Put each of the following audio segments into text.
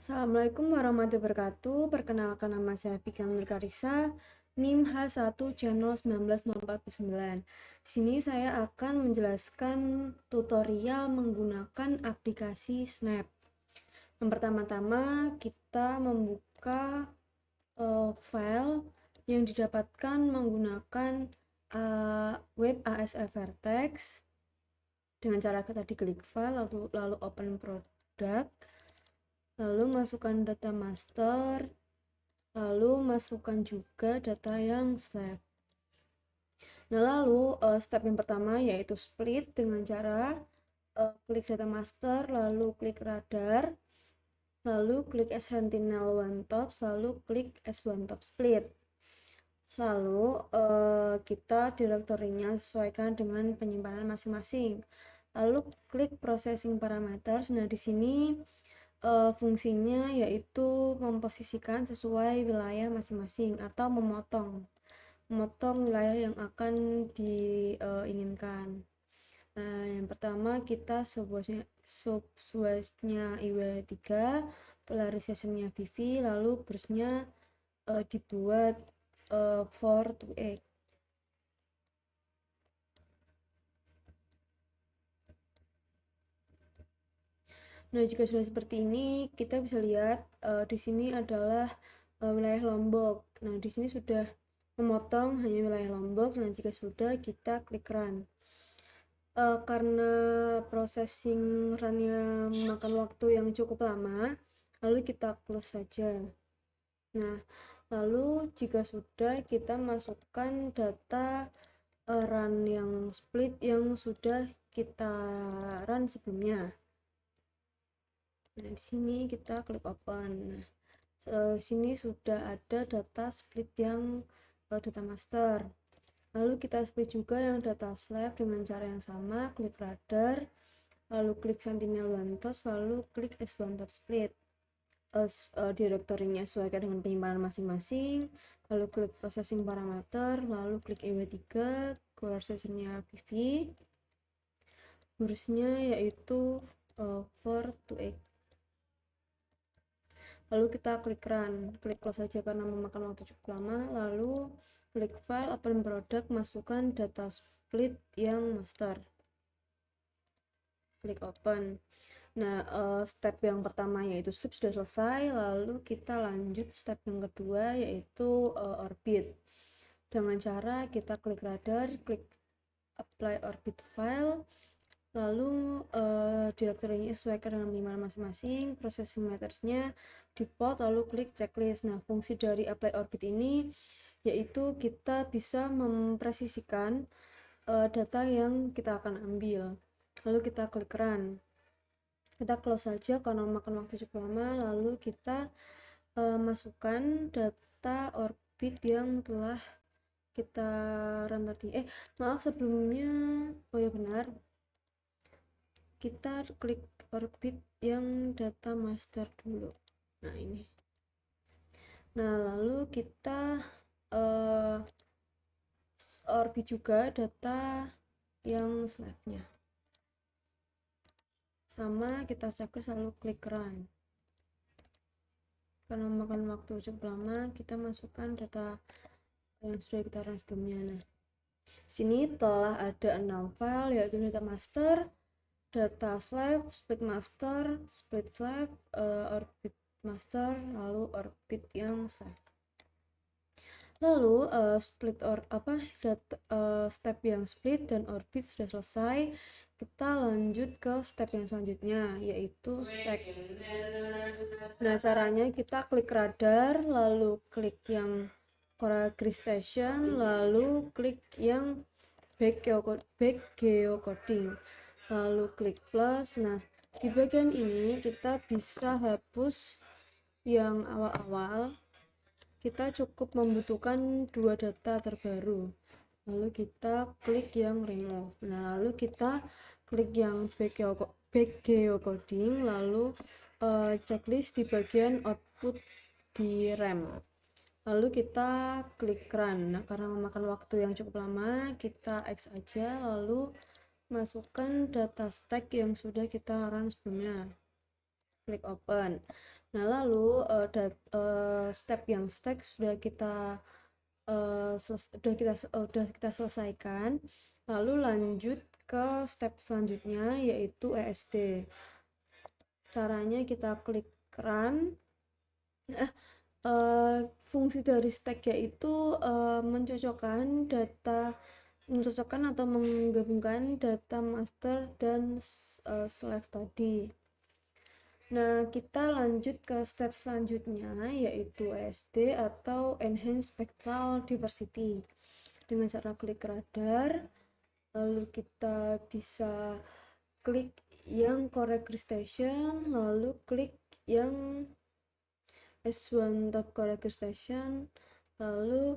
Assalamualaikum warahmatullahi wabarakatuh. Perkenalkan, nama saya Pika Nur Karisa, NIM H1 Channel 190449. Di sini saya akan menjelaskan tutorial menggunakan aplikasi Snap. Yang pertama-tama kita membuka file yang didapatkan menggunakan web ASF Vertex dengan cara tadi klik file lalu open product, lalu masukkan data master, lalu masukkan juga data yang slab. Nah, lalu step yang pertama yaitu split dengan cara klik data master, lalu klik radar, lalu klik as sentinel one top, lalu klik as one top split. Lalu kita direktorinya sesuaikan dengan penyimpanan masing-masing. Lalu klik processing parameters. Nah, di sini fungsinya yaitu memposisikan sesuai wilayah masing-masing atau memotong wilayah yang akan diinginkan. Nah, yang pertama kita subswipe-nya IW3, polarization-nya VV, lalu burst-nya dibuat 4 to 8. Nah, jika sudah seperti ini, kita bisa lihat di sini adalah wilayah Lombok. Nah, di sini sudah memotong hanya wilayah Lombok. Nah, jika sudah, kita klik run. Karena processing runnya memakan waktu yang cukup lama, lalu kita close saja. Nah, lalu jika sudah, kita masukkan data run yang split yang sudah kita run sebelumnya. Nah, di sini kita klik open. Nah, sini sudah ada data split yang data master. Lalu kita split juga yang data slab dengan cara yang sama, klik radar, lalu klik sentinel one top, lalu klik as one top split. Direktorinya sesuaikan dengan penyimpanan masing-masing, lalu klik processing parameter, lalu klik EW3, processornya VV, burstnya yaitu 4 to 8. Lalu kita klik run, klik close saja karena memakan waktu cukup lama, lalu klik file, open product, masukkan data split yang master, klik open. Nah, step yang pertama yaitu strip sudah selesai, lalu kita lanjut step yang kedua yaitu orbit. Dengan cara kita klik radar, klik apply orbit file, lalu direktorinya sesuaikan dengan penyimpanan masing-masing, processing methodsnya default, lalu klik checklist. Nah, fungsi dari apply orbit ini yaitu kita bisa mempresisikan data yang kita akan ambil. Lalu kita klik run, kita close saja karena memakan waktu cukup lama, lalu kita masukkan data orbit yang telah kita run tadi. Maaf sebelumnya, oh ya benar, kita klik orbit yang data master dulu. Nah, ini. Nah, lalu kita orbit juga data yang slabnya. Sama, kita checklist lalu klik run. Karena memakan waktu cukup lama, kita masukkan data yang sudah kita run sebelumnya. Nah, sini telah ada 6 file yaitu data master, data slab, split master, split slab, orbit master, lalu orbit yang slab. Lalu step yang split dan orbit sudah selesai. Kita lanjut ke step yang selanjutnya yaitu stack. Nah, caranya kita klik radar, lalu klik yang Coral Grid Station, lalu klik yang back geocoding, lalu klik plus. Nah, di bagian ini kita bisa hapus yang awal-awal. Kita cukup membutuhkan 2 data terbaru, lalu kita klik yang remove. Nah, lalu kita klik yang back geocoding, lalu checklist di bagian output di RAM, lalu kita klik run. Nah, karena memakan waktu yang cukup lama, kita X aja, lalu masukkan data stack yang sudah kita run sebelumnya. klik open. Nah, lalu step yang stack sudah kita selesaikan. Lalu lanjut ke step selanjutnya, yaitu ESD. Caranya kita klik run. Fungsi dari stack yaitu mencocokkan atau menggabungkan data master dan slave tadi. Nah, kita lanjut ke step selanjutnya, yaitu ESD atau Enhanced Spectral Diversity. Dengan cara klik radar, lalu kita bisa klik yang correct crystallization, lalu klik yang S1 top correct crystallization, lalu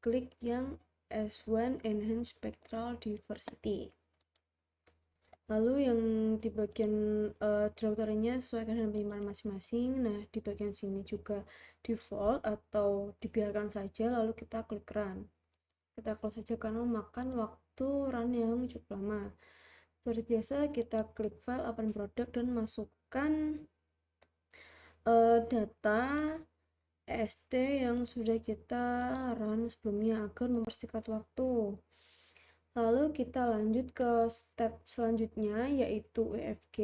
klik yang S1 Enhanced Spectral Diversity. Lalu yang di bagian direktorinya sesuaikan dengan penyimpanan masing-masing. Nah, di bagian sini juga default atau dibiarkan saja, lalu kita klik run. Kita close saja karena memakan waktu run yang cukup lama. Seperti biasa, kita klik file, open product, dan masukkan data ESD yang sudah kita run sebelumnya agar mempersingkat waktu. Lalu kita lanjut ke step selanjutnya, yaitu EFG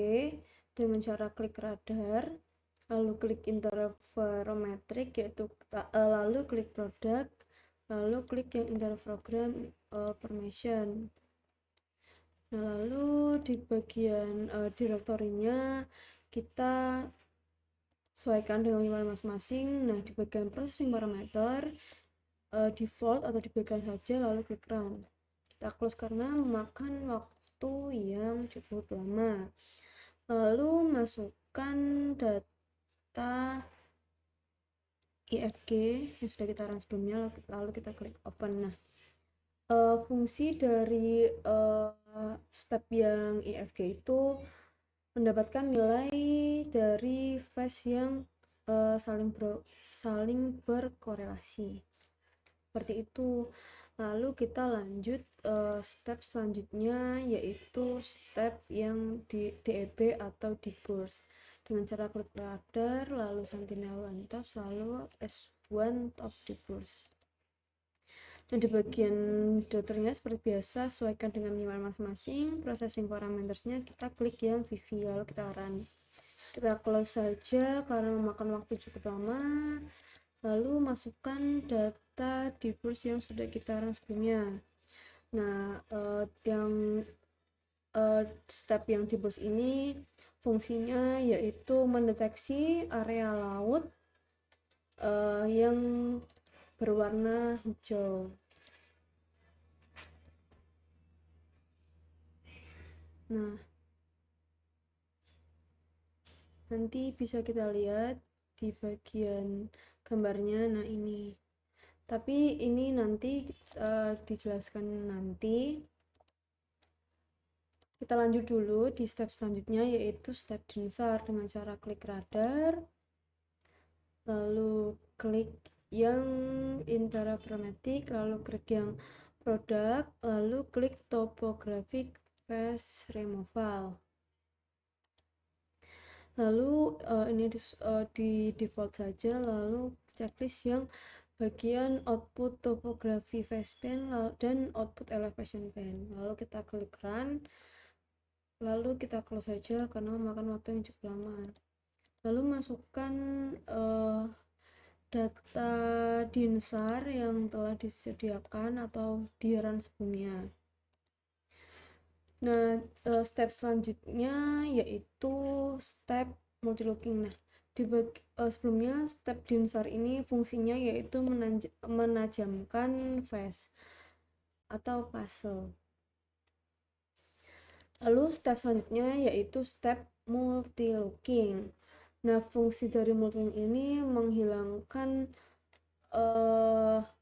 dengan cara klik radar, lalu klik interferometric, lalu klik product, lalu klik yang interferogram formation. Nah, lalu di bagian direktorinya kita sesuaikan dengan penyimpanan masing-masing. Nah, di bagian processing parameter default atau dibiarkan saja, lalu klik run. Kita close karena memakan waktu yang cukup lama. Lalu masukkan data EFG yang sudah kita run sebelumnya, lalu kita klik open. Nah, fungsi dari step yang EFG itu mendapatkan nilai dari phase yang saling berkorelasi. Seperti itu. Lalu kita lanjut step selanjutnya, yaitu step yang di DEB atau di burst. Dengan cara klik radar, lalu sentinel one top, lalu S1 top di burst. Nah, di bagian direkturnya seperti biasa, sesuaikan dengan penyimpanan masing-masing. Processing parametersnya kita klik yang VV, lalu kita run. Kita close saja karena memakan waktu cukup lama. Lalu masukkan data di burst yang sudah kita run sebelumnya. Nah, step yang di burst ini fungsinya yaitu mendeteksi area laut yang berwarna hijau. Nah, nanti bisa kita lihat di bagian gambarnya. Nah, ini. Tapi ini nanti dijelaskan nanti. Kita lanjut dulu di step selanjutnya, yaitu step DINSAR dengan cara klik radar, lalu klik yang interferometric, lalu klik yang product, lalu klik topographic phase removal. Lalu ini di default saja, lalu checklist yang bagian output topography phase pan dan output elevation pan. Lalu kita klik run, lalu kita close saja karena memakan waktu yang cukup lama. Lalu masukkan data DINSAR yang telah disediakan atau di run sebelumnya. Nah, step selanjutnya yaitu step multilooking. Nah, sebelumnya step DINSAR ini fungsinya yaitu menajamkan face atau puzzle. Lalu step selanjutnya yaitu step multilooking. Nah, fungsi dari multilooking ini menghilangkan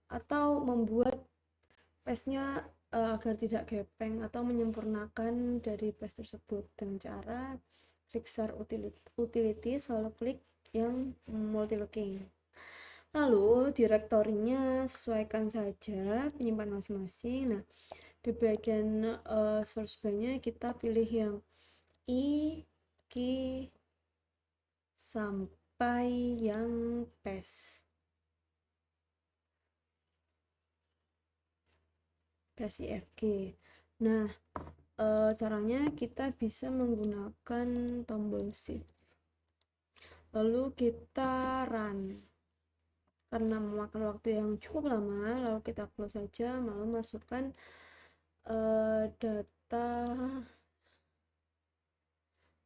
atau membuat face-nya agar tidak gepeng atau menyempurnakan dari face tersebut dengan cara klik start utilities, lalu klik yang multilooking. Lalu direktorinya sesuaikan saja penyimpanan masing-masing. Nah, di bagian source bar-nya kita pilih yang I, Q, sampai yang PES. PSIFG. Nah, caranya kita bisa menggunakan tombol shift. Lalu kita run. Karena memakan waktu yang cukup lama, lalu kita close saja, lalu masukkan data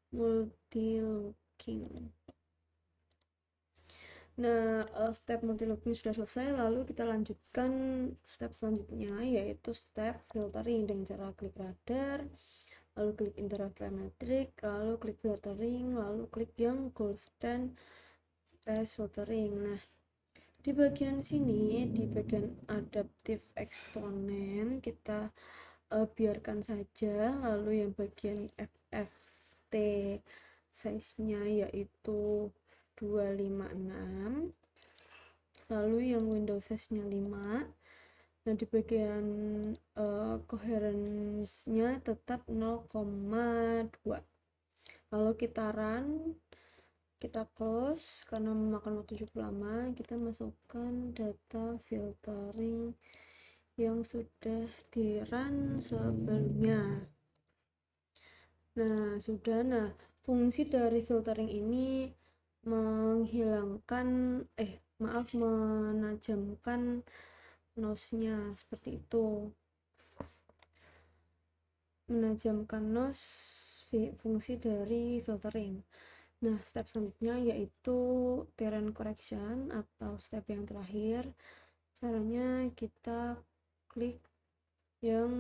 multi-looking. Nah, step multi-looking sudah selesai, lalu kita lanjutkan step selanjutnya, yaitu step filtering dengan cara klik radar, lalu klik interferometrik, lalu klik filtering, lalu klik yang gold stand test filtering. Nah, di bagian sini, di bagian adaptive exponent, kita biarkan saja, lalu yang bagian FFT size-nya yaitu 256, lalu yang window size-nya 5. Nah, di bagian coherence-nya tetap 0,2. Lalu kita run, kita close karena memakan waktu cukup lama. Kita masukkan data filtering yang sudah di run sebelumnya. Nah, sudah. Nah, fungsi dari filtering ini menajamkan nose-nya seperti itu. Menajamkan nose fungsi dari filtering. Nah, step selanjutnya yaitu terrain correction atau step yang terakhir. Caranya kita klik yang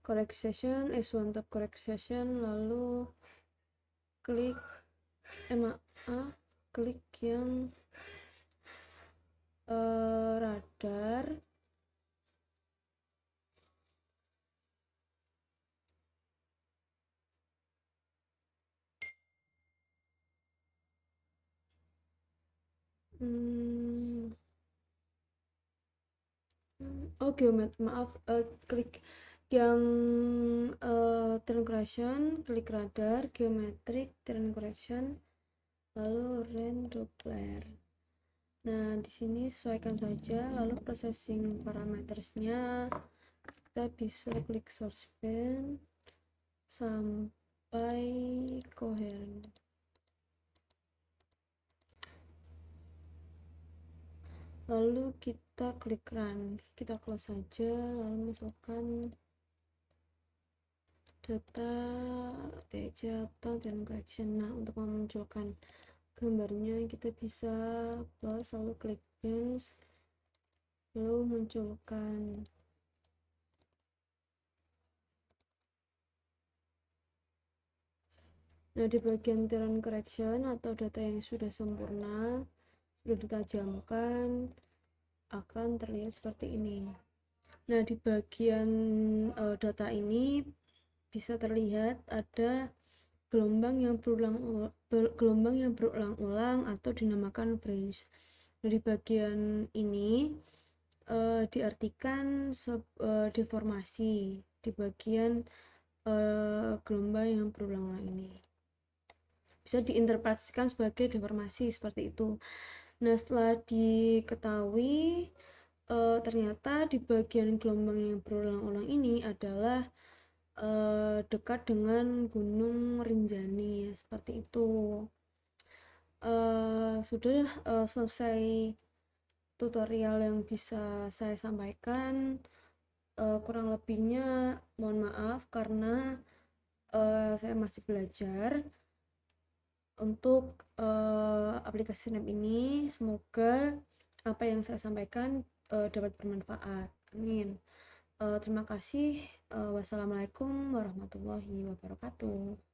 correct session, S1 tab correct session, lalu klik klik yang radar, klik yang terrain correction, klik radar, geometric, terrain correction, lalu rand Doppler. Nah, di sini sesuaikan saja, lalu processing parametersnya kita bisa klik source band sampai coherent. Lalu kita klik run, kita close saja, lalu masukkan data TJ atau terrain correction. Nah, untuk memunculkan gambarnya kita bisa plus, lalu klik bench, lalu munculkan. Nah, di bagian terrain correction atau data yang sudah sempurna, sudah ditajamkan, akan terlihat seperti ini. Nah, di bagian data ini bisa terlihat ada gelombang yang berulang-ulang atau dinamakan fringe. Nah, di bagian ini diartikan deformasi di bagian gelombang yang berulang-ulang ini. Bisa diinterpretasikan sebagai deformasi seperti itu. Nah, setelah diketahui ternyata di bagian gelombang yang berulang-ulang ini adalah dekat dengan Gunung Rinjani, seperti itu. Sudah selesai tutorial yang bisa saya sampaikan. Kurang lebihnya mohon maaf karena saya masih belajar untuk aplikasi Snap ini. Semoga apa yang saya sampaikan dapat bermanfaat. Amin. Terima kasih. Wassalamualaikum warahmatullahi wabarakatuh.